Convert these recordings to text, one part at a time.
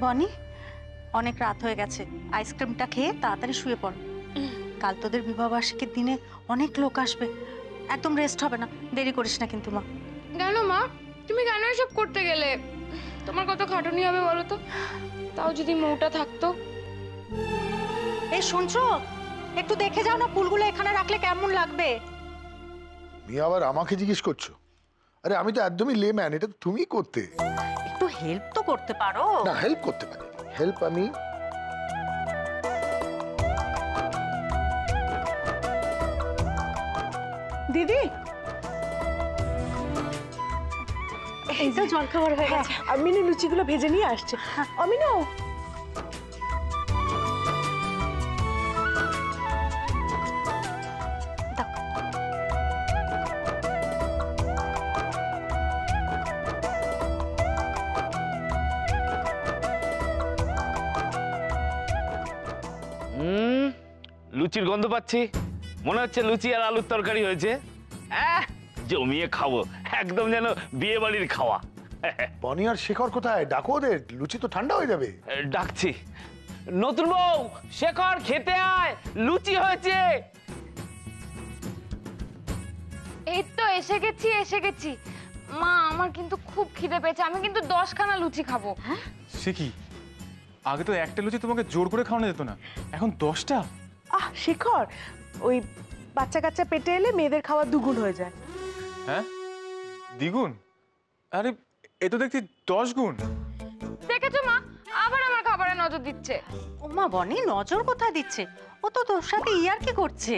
বনি, অনেক রাত হয়ে গেছে, আইসক্রিমটা খেয়ে তাড়াতাড়ি শুয়ে পড়। কাল তোদের বিবাহবার্ষিকীর দিনে অনেক লোক আসবে, একদম রেস্ট হবে না, দেরি করিস না কিন্তু মা। কেন মা, তুমি কেন এসব করতে গেলে? তোমার কত খাটুনি হবে বলো তো? তাও যদি মৌটা থাকতো। এই শুনছো, একটু দেখে যাও না ফুলগুলো এখানে রাখলে কেমন লাগবে। তুমি আবার আমাকে জিজ্ঞেস করছো? আরে আমি তো একদমই লেম্যান, এটা তুমি করতে। একটু হেল্প তো করতে পারো। না, হেল্প করতে পারি, হেল্প আমি। দিদি, এই তো জল খাবার হয়ে গেছে। মিনু লুচিগুলো ভেজে নিয়ে আসছে। অমিনু, লুচির গন্ধ পাচ্ছি, মনে হচ্ছে লুচি আর আলুর তরকারি হয়েছে। জমিয়ে খাবো, একদম যেন বিয়ে বাড়ির খাওয়া। বনি আর শেখর কোথায়? ডাকো ওদের, লুচি তো ঠান্ডা হয়ে যাবে। ডাকছি। নতুন বউ, শেখর খেতে আয়, লুচি হয়েছে। এই তো এসে গেছি। মা, আমার কিন্তু খুব খিদে পেয়েছে, আমি কিন্তু 10খানা লুচি খাবো। সে কি, আগে তো একটা লুচি তোমাকে জোর করে খাওয়ানো যেত না, এখন 10টা? শেখর, ওই বাচ্চা কাচ্চা পেটে এলে মেয়েদের খাওয়া দুগুণ হয়ে যায়। হ্যাঁ, দ্বিগুণ? আরে এ তো দেখছি 10 গুণ। দেখেছো মা, আবার আমার খাবারে নজর দিচ্ছে। ওমা বনি, নজর কোথায় দিচ্ছে? ও তো তোর সাথে ইয়ার্কি করছে।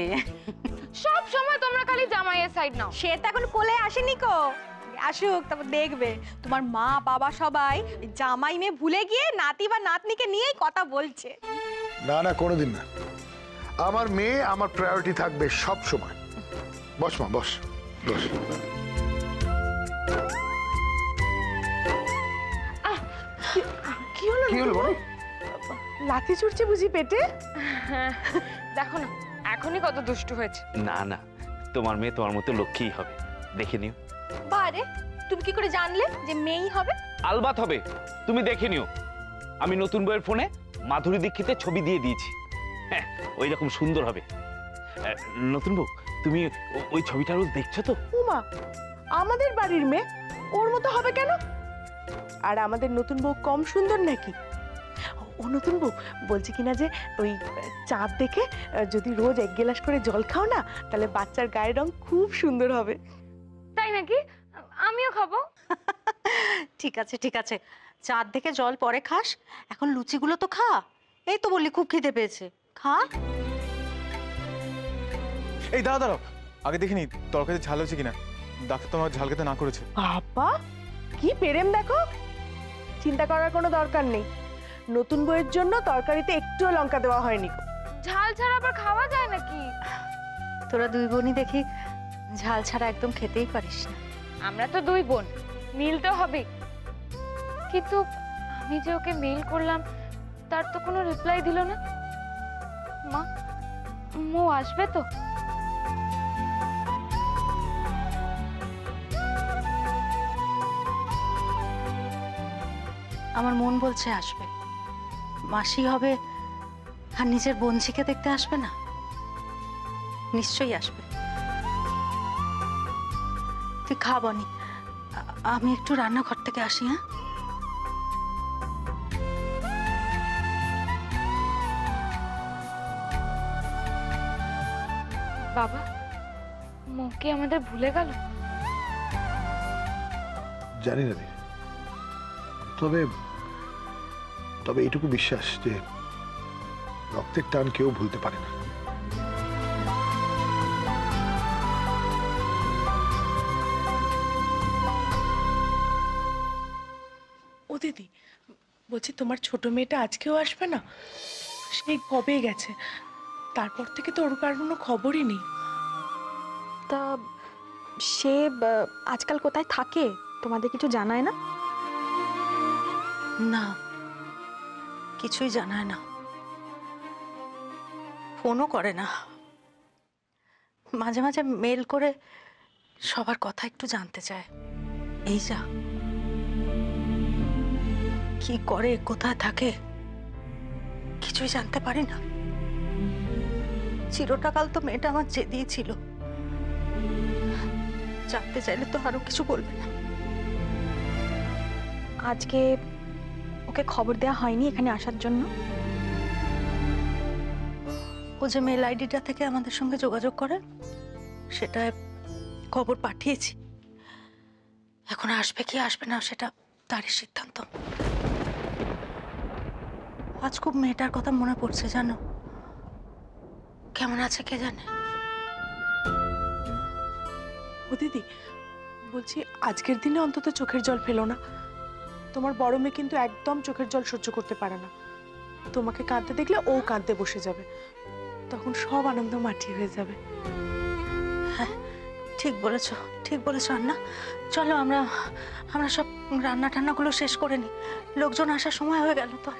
সব সময় তোমরা খালি জামাইয়ের সাইড নাও। সে তো এখন কোলে আসেনি কো, আসুক তারপর দেখবে তোমার মা বাবা সবাই জামাই মেয়ে ভুলে গিয়ে নাতি বা নাতনিকে নিয়েই কথা বলছে। না না, কোনোদিন না। আমার মেয়ে আমার প্রায়োরিটি থাকবে সব সময়। বস মা, বস বস। কি হলো? কি হলো বনি? লাথি ছুটছে বুঝি পেটে? দেখো না, এখনই কত দুষ্টু হয়েছে। না না, তোমার মেয়ে তোমার মতো লক্ষ্মীই হবে, দেখে নিও। বারে, তুমি কি করে জানলে যে মেয়েই হবে? আলবাত হবে, তুমি দেখে নিও। আমি নতুন বইয়ের ফোনে মাধুরী দীক্ষিতের ছবি দিয়ে দিয়েছি, হ্যাঁ ওই রকম সুন্দর হবে। নতুন বউ, তুমি ওই ছবিটা রোজ দেখছো তো? উমা, আমাদের বাড়ির মেয়ে ওর মতো হবে কেন? আর আমাদের নতুন বউ কম সুন্দর নাকি? ও নতুন বউ বলছে কিনা যে ওই চাঁদ দেখে যদি রোজ 1 গ্লাস করে জল খাও না, তাহলে বাচ্চার গায়ের রং খুব সুন্দর হবে। তাই নাকি? আমিও খাবো। ঠিক আছে ঠিক আছে, চাঁদ দেখে জল পরে খাস, এখন লুচিগুলো তো খা। এই তো বললি খুব খিদে পেয়েছে, খা। এই দাঁড়াও দাঁড়াও, আগে দেখিনি তরকারিতে ঝাল হয়েছে কিনা। ডাক্তার তো আমার ঝাল খেতে না করেছে। বাবা, কি পেরেম দেখো! চিন্তা করার কোনো দরকার নেই, নতুন বউয়ের জন্য তরকারিতে একটুও লঙ্কা দেওয়া হয়নি। ঝাল ছাড়া আবার খাওয়া যায় নাকি? তোরা দুই বোনই দেখি ঝাল ছাড়া একদম খেতেই পারিস না। আমরা তো 2 বোন, মিল তো হবে। কিন্তু আমি যে ওকে মেইল করলাম, তার তো কোনো রিপ্লাই দিল না। মা, মো আসবে তো? আমার মন বলছে আসবে, মাসি হবে আর নিজের বোনঝিকে দেখতে আসবে না? নিশ্চয়ই আসবে। তুই খা বনি, আমি একটু রান্নাঘর থেকে আসি। হ্যাঁ, বাবা, মো কি আমাদের ভুলে গেল? জানি না, তবে তবে এইটুকু বিশ্বাস যে রক্তের টান কেউ ভুলতে পারে না। ও দিদি, বলছি তোমার ছোট মেয়েটা আজকেও আসবে না? সেই কবে গেছে, তারপর থেকে তো ওর কার কোনো খবরই নেই। তা সে আজকাল কোথায় থাকে তোমাদের কিছু জানায় না? না, কিছুই জানায় না, ফোনও করে না। মাঝে মাঝে মেল করে সবার কথা একটু জানতে চায়, এই যা। কি করে, কোথায় থাকে, কিছুই জানতে পারি না। চিরটাকাল তো মেয়েটা আমার জেদিই ছিল, জানতে চাইলে তো আরো কিছু বলবে না। আজকে ওকে খবর দেওয়া হয়নি এখানে আসার জন্য? ও যে মেল আইডিটা থেকে আমাদের সঙ্গে যোগাযোগ করে, সেটা খবর পাঠিয়েছি। এখন আসবে কি আসবে না সেটা তারই সিদ্ধান্ত। আজ খুব মেয়েটার কথা মনে পড়ছে জানো, কেমন আছে কে জানে। ও দিদি, বলছি আজকের দিনে অন্তত চোখের জল ফেলো না। তোমার বড় মেয়ে কিন্তু একদম চোখের জল সহ্য করতে পারে না। তোমাকে কাঁদতে দেখলে ও কাঁদতে বসে যাবে, তখন সব আনন্দ মাটি হয়ে যাবে। হ্যাঁ, ঠিক বলেছো, ঠিক বলেছো আন্না। চলো আমরা আমরা সব রান্না টান্নাগুলো শেষ করে নিই, লোকজন আসার সময় হয়ে গেল তো।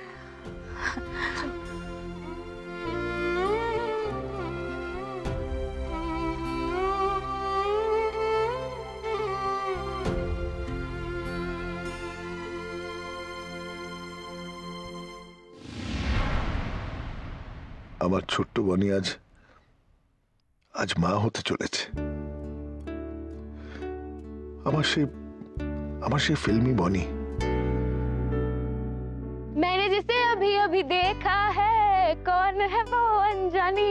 আমার ছোট্ট বনি আজ আজ মা হতে চলেছে। আমার সেই ফিল্মি বনি। मैंने जिसे अभी अभी देखा है, कौन है वो अनजानी,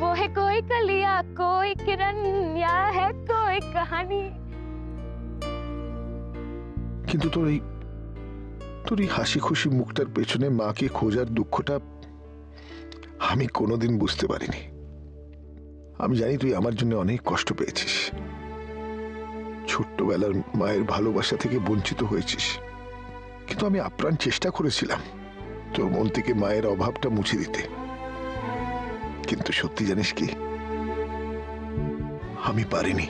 वो है कोई कलिया कोई किरण या है कोई कहानी। কিন্তু তোর এই হাসি খুশি মুখটার পেছনে মাকে খোঁজার দুঃখটা আমি কোনোদিন বুঝতে পারিনি। আমি জানি তুই আমার জন্য অনেক কষ্ট পেয়েছিস, ছোট্টবেলার মায়ের ভালোবাসা থেকে বঞ্চিত হয়েছিস, কিন্তু আমি আপ্রাণ চেষ্টা করেছিলাম তোর মন থেকে মায়ের অভাবটা মুছে দিতে। কিন্তু সত্যি জানিস কি, আমি পারিনি,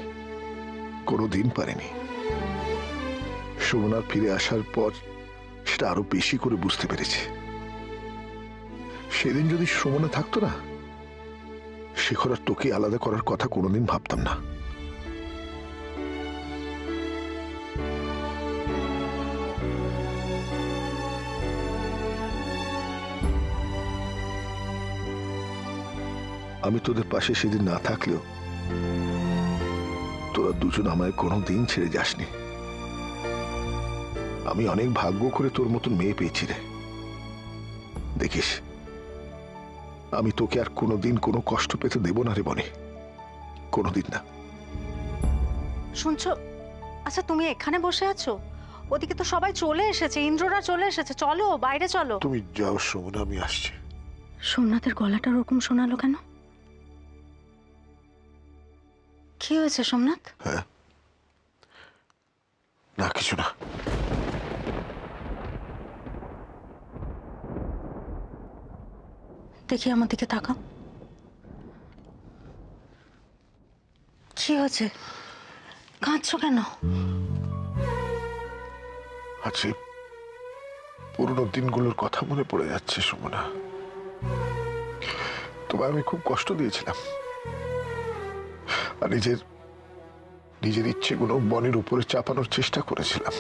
কোনোদিন পারিনি। সুমনার ফিরে আসার পর সেটা আরো বেশি করে বুঝতে পেরেছি। সেদিন যদি সুমনা থাকতো না, শেখর আর তোকে আলাদা করার কথা কোনোদিন ভাবতাম না। আমি তোদের পাশে সেদিন না থাকলেও তোরা দুজন আমায় কোনোদিন ছেড়ে যাসনি। আমি অনেক ভাগ্য করে তোর মতন মেয়ে পেয়েছি রে। দেখিস, আমি তোকে আর কোনোদিন কোনো কষ্ট পেতে দেব না রে বনি, কোনোদিন না। শুনছো? আচ্ছা তুমি এখানে বসে আছো, ওদিকে তো সবাই চলে এসেছে, ইন্দ্ররা চলে এসেছে, চলো বাইরে চলো। তুমি যাও সুমনা, আমি আসছি। সোমনাথের গলাটা ওরকম শোনালো কেন? কি হয়েছে সোমনাথ? হ্যাঁ, না কিছু না। দেখি আমার দিকে তাকাও। কি হয়েছে, কাঁদছো কেন? আছে, পুরনো দিনগুলোর কথা মনে পড়ে যাচ্ছে সুমনা। তোমায় আমি খুব কষ্ট দিয়েছিলাম, আর নিজের ইচ্ছেগুলো বনের উপরে চাপানোর চেষ্টা করেছিলাম,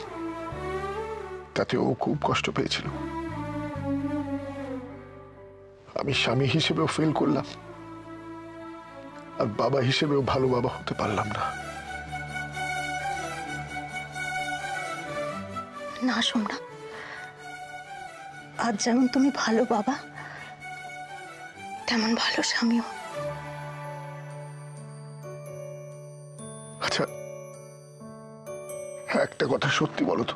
তাতে ও খুব কষ্ট পেয়েছিল। আমি স্বামী হিসেবেও ফেল করলাম, আর বাবা হিসেবেও ভালো বাবা হতে পারলাম না। না সোমনা, আজ যেমন তুমি ভালো বাবা, তেমন ভালো স্বামীও। আচ্ছা, একটা কথা সত্যি বলো তো,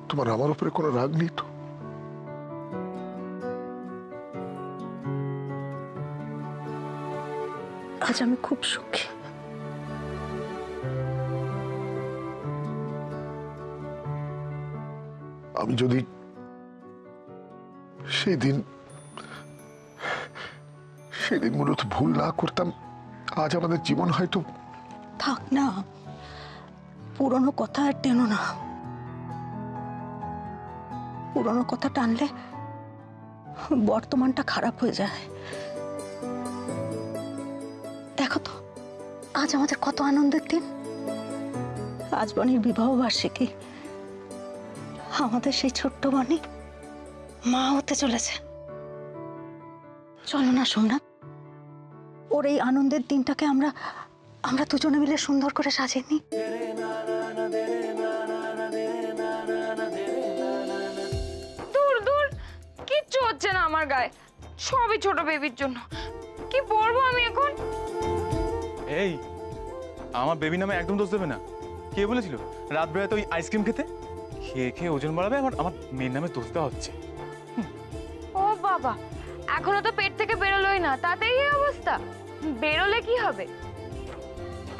তোমার আমার উপরে কোনো রাগ নেই তো? আজ আমি খুব সুখী। আমি যদি সেদিন মূলত ভুল না করতাম, আজ আমাদের জীবন হয়তো। থাক না, পুরনো কথা আর টেনো না। পুরনো কথা টানলে বর্তমানটা খারাপ হয়ে যায়। দেখো তো, আজ আমাদের কত আনন্দের দিন। আজ বনির বিবাহ বার্ষিকী, আমাদের সেই ছোট্ট বাণী মা হতে চলেছে। চলো না সোমনাথ, ওর এই আনন্দের দিনটাকে আমরা আমরা দুজনে মিলে সুন্দর করে সাজিয়ে নিই। দূর দূর, কিচ্ছু হচ্ছে না আমার গায়ে, সবই ছোট বেবির জন্য। কি পরবো আমি এখন? এই, আমার বেবি নামে একদম দোষ দেবে না। কে বলেছিল রাত বেলাতে ওই আইসক্রিম খেতে? খেয়ে খেয়ে ওজন বাড়াবে, আমার মেয়ের নামে দোষ দেওয়া হচ্ছে। ও বাবা, এখনো তো পেট থেকে বেরোলোই না, তাতেই এই অবস্থা? বেরোলে কি হবে?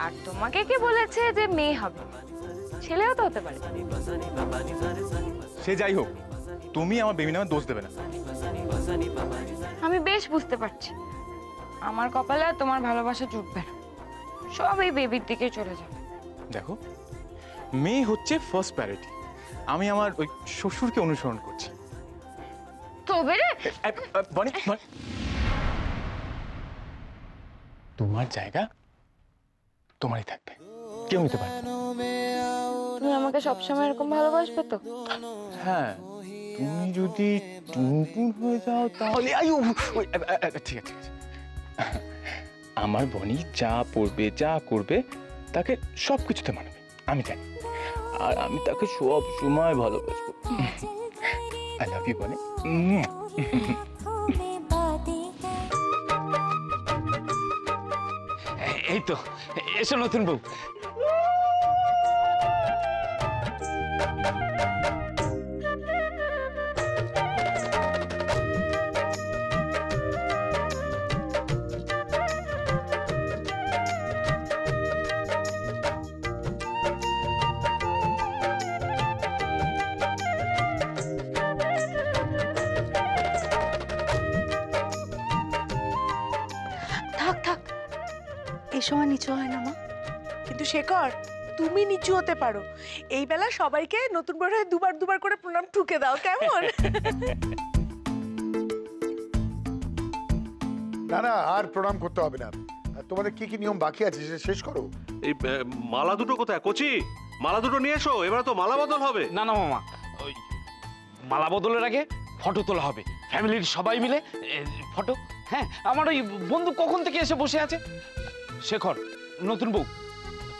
আর তোমাকে কে বলেছে যে মেয়ে হবে? ছেলেও তো হতে পারে। সে যাই হোক, তুমি আমার বেবি নামে দোষ দেবে না। আমি বেশ বুঝতে পারছি আমার কপালে আর তোমার ভালোবাসা জুটবে না, সব এই বেবির দিকে চলে যাবে। দেখো, মেয়ে হচ্ছে ফার্স্ট প্রায়োরিটি। আমি আমার ওই শ্বশুরকে অনুসরণ করছি। তবে রে, বনি, তোমার জায়গা তোমারই থাকবে, কেউ নিতে পারবে না। তুমি আমাকে সবসময় এরকম ভালোবাসবে তো? হ্যাঁ, তুমি যদি টুনটুন হয়ে যাও তাহলে ঠিক আছে, ঠিক আছে। আমার বনি যা পড়বে, যা করবে, তাকে সব কিছুতে মানবে, আমি জানি। আর আমি তাকে সব সময় ভালোবাসবো। আই লাভ ইউ বনি। এই তো, এসো নতুন বউ। থাক থাক, এই সময় নিচু হয় না মা। কিন্তু শেখর, তুমি নিচু হতে পারো। এই বেলা সবাইকে নতুন বউয়ের হয়ে দুবার দুবার করে প্রণাম ঠুকে দাও, কেমন? না না, আর প্রণাম করতে হবে না। তোমাদের কি কি নিয়ম বাকি আছে সেটা শেষ করো। এই মালা দুটো কোথায় কচি? মালা দুটো নিয়ে এসো, এবারে তো মালা বদল হবে। না না মামা, ওই মালা বদলের আগে ফটো তোলা হবে, ফ্যামিলির সবাই মিলে ফটো। হ্যাঁ, আমার ওই বন্ধু কখন থেকে এসে বসে আছে। শেখর, নতুন বউ,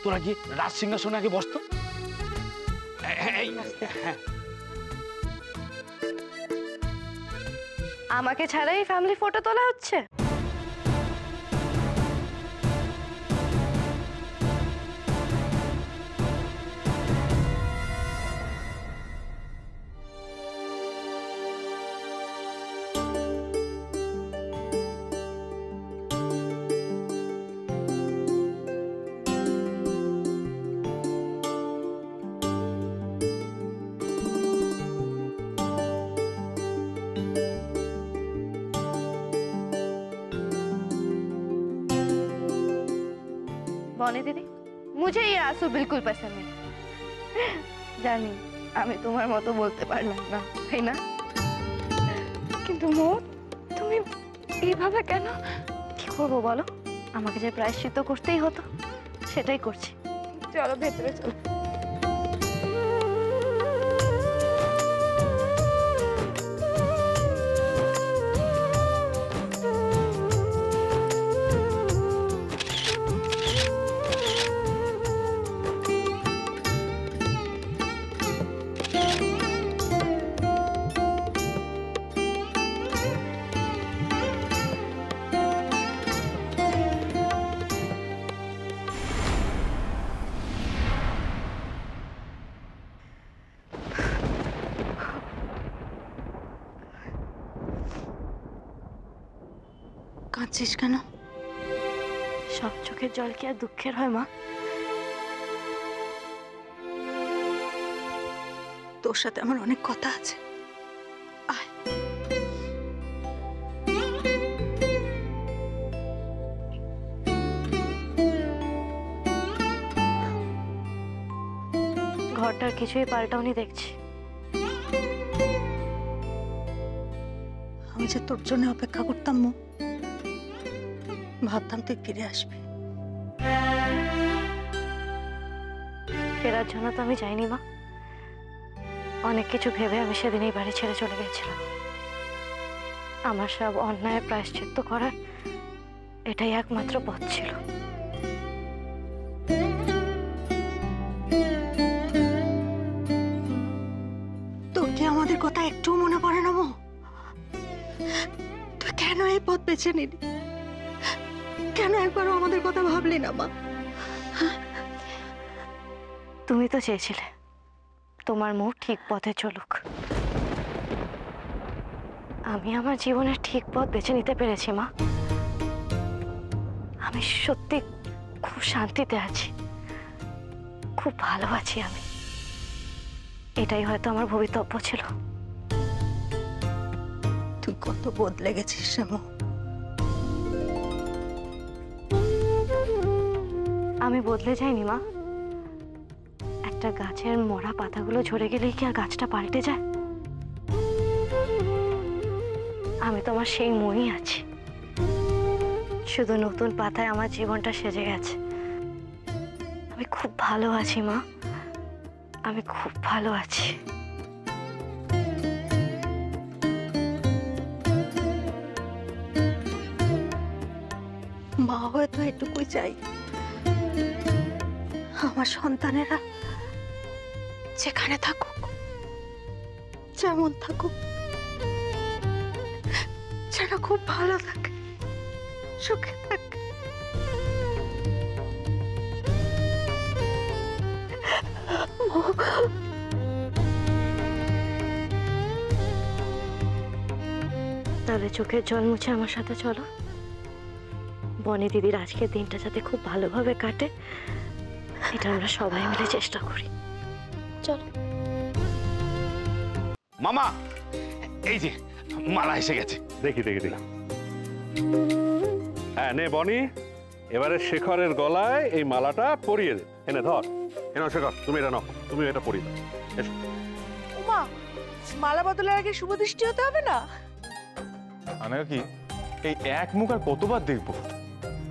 তোরা গিয়ে রাজ সিংহাসনে আগে বসতো। হ্যাঁ, আমাকে ছাড়াই ফ্যামিলি ফটো তোলা হচ্ছে? বনে দিদি, মুঝে ये आंसू बिल्कुल पसंद नहीं। জানি আমি তোমার মতো বলতে পারলাম না, তাই না? কিন্তু মো, তুমি এইভাবে কেন? কি করবো বলো, আমাকে যে প্রায়শ্চিত্ত করতেই হতো, সেটাই করছি। চলো ভেতরে চলো। কাঁদছিস কেন? সব চোখের জল কি আর দুঃখের হয় মা? তোর সাথে আমার অনেক কথা আছে, আয়। ঘরটার কিছুই পাল্টাওনি দেখছি। আমি যে তোর জন্য অপেক্ষা করতাম মো, ভাবতাম তুই ফিরে আসবি। ফেরার জন্য তো আমি চাইনি মা, অনেক কিছু ভেবে আমি সেদিন এই বাড়ি ছেড়ে চলে গেছিলাম। আমার সব অন্যায় প্রায়শ্চিত্ত করার এটাই একমাত্র পথ ছিল। তোর কি আমাদের কথা একটুও মনে পড়ে না মো? তুই কেন এই পথ বেছে নিলি? কেন একবারও আমাদের কথা ভাবলি না মা? তুমি তো চেয়েছিলে তোমার মুখ ঠিক পথে চলুক। আমি আমার জীবনের ঠিক পথ বেছে নিতে পেরেছি মা। আমি সত্যি খুব শান্তিতে আছি, খুব ভালো আছি আমি। এটাই হয়তো আমার ভবিতব্য ছিল। তুই কত বদলে গেছিস শ্যামা। আমি বদলে যাইনি মা। একটা গাছের মরা পাতাগুলো ঝরে গেলেই কি আর গাছটা পাল্টে যায়? আমি তো আমার সেই মই আছি, শুধু নতুন পাতায় আমার জীবনটা সেজে গেছে। আমি খুব ভালো আছি মা, আমি খুব ভালো আছি। মা হয়ে তো এটুকুই চাই, আমার সন্তানেরা যেখানে থাকুক, যেমন থাকুক, যেন খুব ভালো থাকে, সুখে থাকে। তাহলে চোখের জল মুছে আমার সাথে চলো। বনি দিদির আজকের দিনটা যাতে খুব ভালোভাবে কাটে, এটা আমরা সবাই মিলে চেষ্টা করি। চলো। মামা, এই যে মালা এসে গেছে। দেখি হ্যাঁ, নে বনি, এবারে শেখরের গলায় এই মালাটা পরিয়ে দে। এনে ধর, এনে শেখর, তুমি এটা নাও, তুমি এটা পরিয়ে দাও। এসো। উমা, মালা বদলের আগে শুভ দৃষ্টি হতে হবে না? আমি কি এই এক মুখ আর কতবার দেখবো?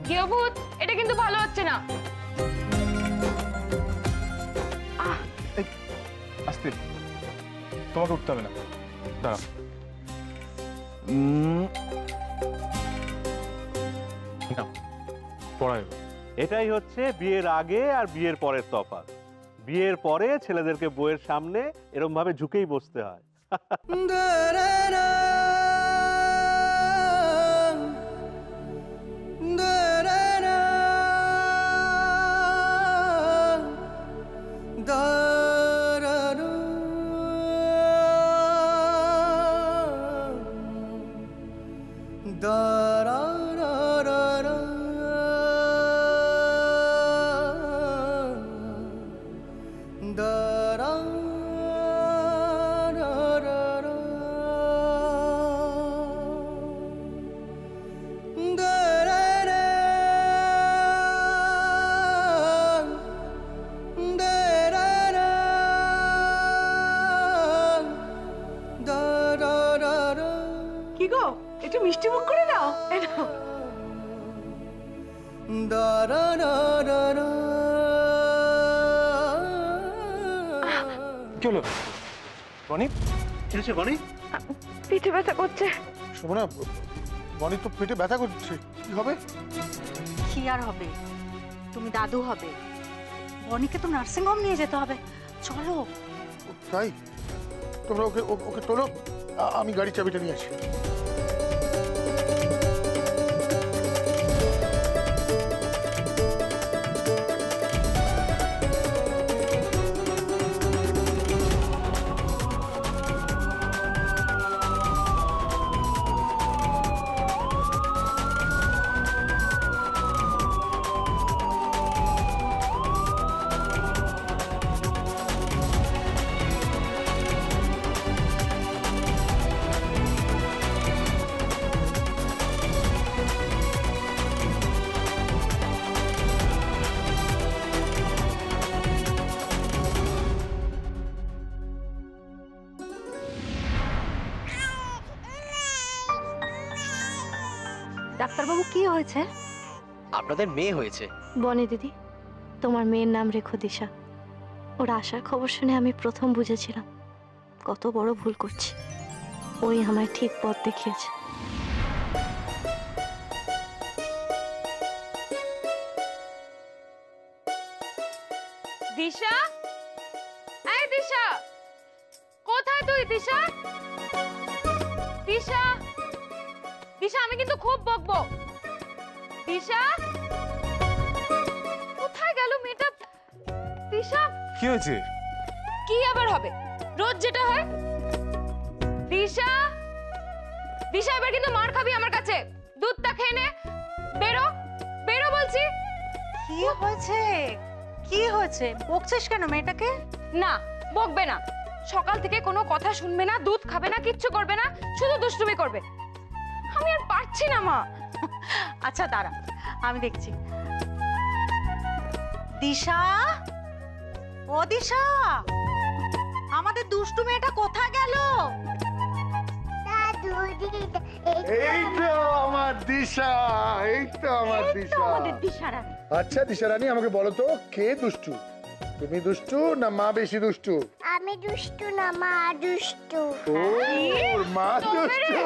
গৃহভূত, এটা কিন্তু ভালো হচ্ছে না। আস্তে, তোমাকে উঠতে হবে না, দাঁড়াও। নাও, পড়ায়। এটাই হচ্ছে বিয়ের আগে আর বিয়ের পরের তফাৎ। বিয়ের পরে ছেলেদেরকে বউয়ের সামনে এরকম ভাবে ঝুঁকেই বসতে হয়। কি গো, একটু মিষ্টি মুখ করে নাও। এই নাও। কি হলো বনি? কি হয়েছে বনি? পিঠে ব্যথা করছে। শোনো না, বনি তো পেটে ব্যথা করছে, কি হবে? কি আর হবে, তুমি দাদু হবে। বনিকে তো নার্সিং হোম নিয়ে যেতে হবে, চলো। তাই তোমরা ওকে ওকে তোলো, আমি গাড়ির চাবিটা নিয়ে আসি। ডাক্তারবাবু, কি হয়েছে? আপনাদের মেয়ে হয়েছে। বনি দিদি, তোমার মেয়ের নাম রেখো দিশা। ওর আসার খবর শুনে আমি প্রথম বুঝেছিলাম কত বড় ভুল করছি। ওই আমায় ঠিক পথ দেখিয়েছে। দিশা, এই দিশা, কোথায় তুই? দিশা, দিশা, দিশা, আমি কিন্তু খুব বকবো। দিশা, কোথায় গেল মেয়েটা? দিশা, কি হয়েছে? কি আবার হবে? রোজ যেটা হয়। দিশা, দিশা, এবার কিন্তু মার খাবি আমার কাছে। দুধটা খেয়ে নে। বেরো, বেরো বলছি। কি হয়েছে? কি হয়েছে? বকছিস কেন মেয়েটাকে? না, বকবে না। সকাল থেকে কোনো কথা শুনবে না, দুধ খাবে না, কিচ্ছু করবে না, শুধু দুষ্টুমি করবে। আমি আর পারছি না মা। আচ্ছা দাঁড়া, আমি দেখছি। দিশা, ও দিশা, আমাদের দুষ্টু মেয়েটা কোথায় গেল? এই তো আমার দিশা, এই তো আমার দিশা। আমাদের দিশা রানী। আচ্ছা দিশা রানী, আমাকে বলো তো কে দুষ্টু? তুমি দুষ্টু না মা বেশি দুষ্টু? আমি দুষ্টু না, মা দুষ্টু। ও মা দুষ্টু।